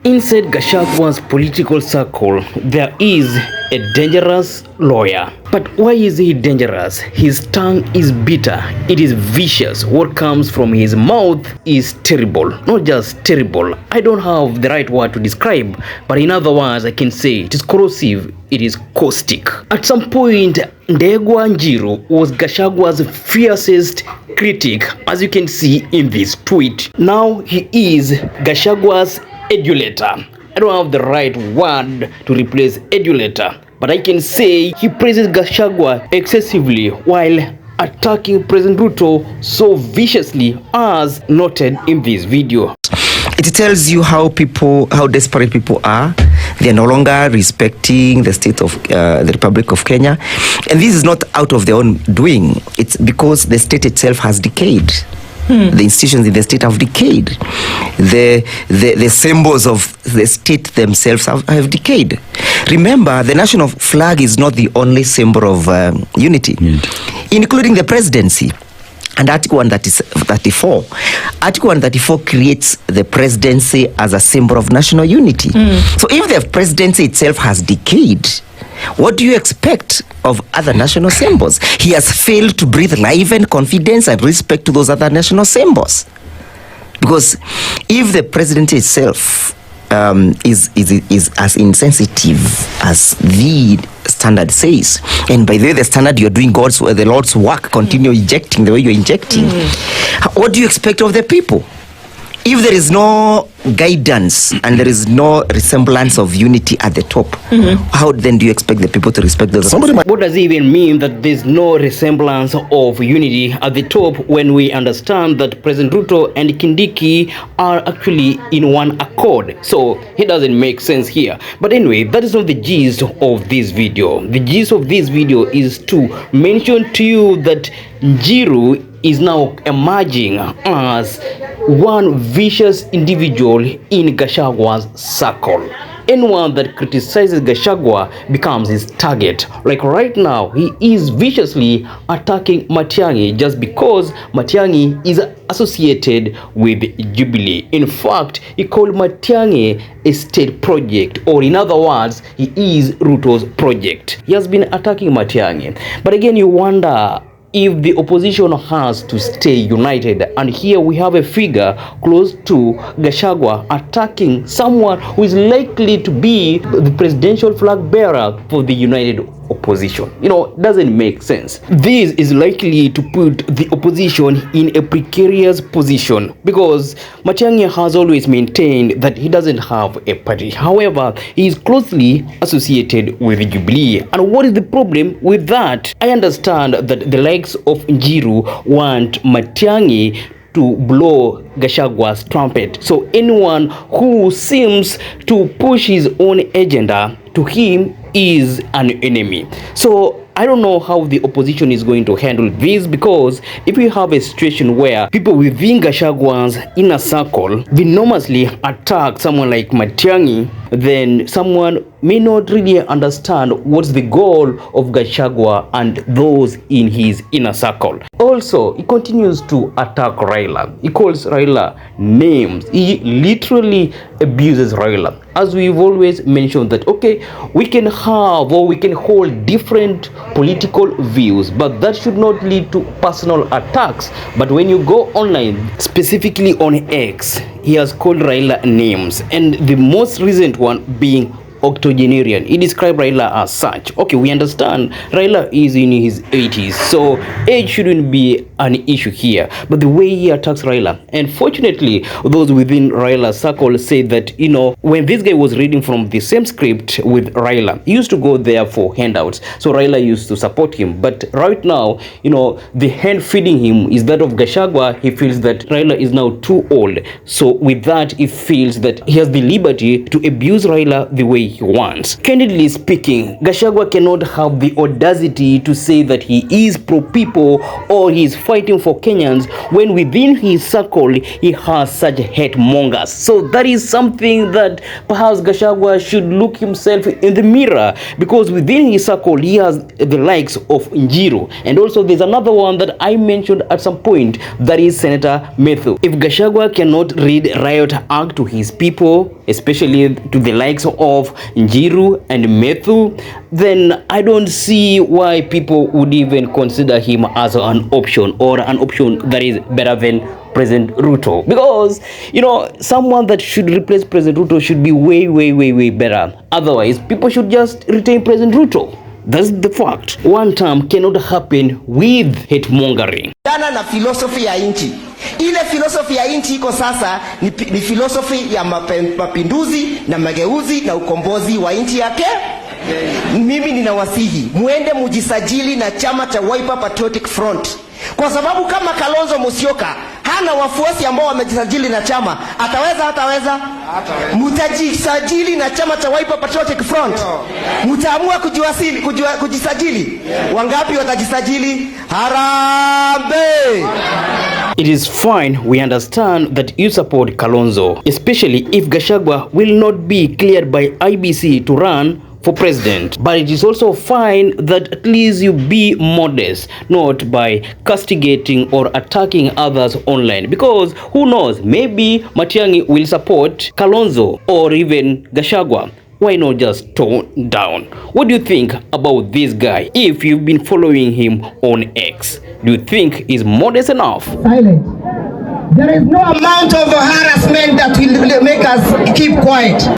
Inside Gachagua's political circle, there is a dangerous lawyer. But why is he dangerous? His tongue is bitter. It is vicious. What comes from his mouth is terrible. Not just terrible. I don't have the right word to describe, but in other words, I can say it is corrosive. It is caustic. At some point, Ndegwa Njiru was Gachagua's fiercest critic, as you can see in this tweet. Now he is Gachagua's adulator. I don't have the right word to replace adulator, but I can say he praises Gachagua excessively while attacking President Ruto so viciously, as noted in this video. It tells you how desperate people are. They are no longer respecting the state of the Republic of Kenya. And this is not out of their own doing. It's because the state itself has decayed. The institutions in the state have decayed. The symbols of the state themselves have decayed. Remember, the national flag is not the only symbol of unity, including the presidency. And Article 134. Article 134 creates the presidency as a symbol of national unity. So if the presidency itself has decayed, what do you expect of other national symbols? He has failed to breathe life and confidence and respect to those other national symbols. Because if the presidency itself is as insensitive as the standard says, and by the way, the standard, you're doing the Lord's work, continue injecting the way you're injecting, what do you expect of the people? If there is no guidance and there is no resemblance of unity at the top, how then do you expect the people to respect those? What does it even mean that there's no resemblance of unity at the top when we understand that President Ruto and Kindiki are actually in one accord? So it doesn't make sense here. But anyway, that is not the gist of this video. The gist of this video is to mention to you that Njiru is now emerging as one vicious individual in Gachagua's circle. Anyone that criticizes Gachagua becomes his target. Like right now, he is viciously attacking Matiangi just because Matiangi is associated with Jubilee. In fact, he called Matiangi a state project, or in other words, he is Ruto's project. He has been attacking Matiangi. But again, you wonder if the opposition has to stay united, and here we have a figure close to Gachagua attacking someone who is likely to be the presidential flag bearer for the united opposition. Doesn't make sense. This is likely to put the opposition in a precarious position because Matiangi has always maintained that he doesn't have a party. However, he is closely associated with Jubilee. And what is the problem with that? I understand that the likes of Njiru want Matiangi to blow Gachagua's trumpet. So anyone who seems to push his own agenda to him is an enemy. So I don't know how the opposition is going to handle this, because if we have a situation where people within Gachagua's inner circle venomously attack someone like Matiangi, then someone may not really understand what's the goal of Gachagua and those in his inner circle. Also, he continues to attack Raila. He calls Raila names. He literally abuses Raila. As we've always mentioned that, okay, we can have or we can hold different political views, but that should not lead to personal attacks. But when you go online, specifically on X, he has called Raila names, and the most recent one being octogenarian. He described Raila as such. Okay, we understand Raila is in his 80s, so age shouldn't be an issue here. But the way he attacks Raila, and fortunately, those within Raila's circle say that, when this guy was reading from the same script with Raila, he used to go there for handouts. So Raila used to support him. But right now, the hand feeding him is that of Gachagua. He feels that Raila is now too old. So with that, he feels that he has the liberty to abuse Raila the way way he wants. Candidly speaking, Gachagua cannot have the audacity to say that he is pro-people or he is fighting for Kenyans when within his circle he has such hate mongers. So that is something that perhaps Gachagua should look himself in the mirror, because within his circle he has the likes of Njiru, and also there's another one that I mentioned at some point, that is Senator Methu. If Gachagua cannot read riot act to his people, especially to the likes of Njiru and Methu, then I don't see why people would even consider him as an option, or an option that is better than President Ruto. Because, you know, someone that should replace President Ruto should be way better. Otherwise, people should just retain President Ruto. That's the fact. One term cannot happen with hate mongering. Dana na philosophy ya inchi. Ile philosophy ya inchi iko sasa ni philosophy ya mapinduzi na mageuzi na ukombozi wa inchi yake. Mimi ninawasihi muende mujisajili na chama cha Wiper Patriotic Front, kwa sababu kama Kalonzo Musyoka hana wafuasi ambao wamejisajili na chama, hataweza. Mutajisajili na chama cha Wiper Patriotic Front, mutaamua kujisajili. Wangapi watajisajili? Harambee! It is fine, we understand that you support Kalonzo, especially if Gachagua will not be cleared by IBC to run for president. But it is also fine that at least you be modest, not by castigating or attacking others online, because who knows, maybe Matiangi will support Kalonzo or even Gachagua. Why not just tone down? What do you think about this guy? If you've been following him on X, do you think he's modest enough? Silent. There is no amount of harassment that will make us keep quiet.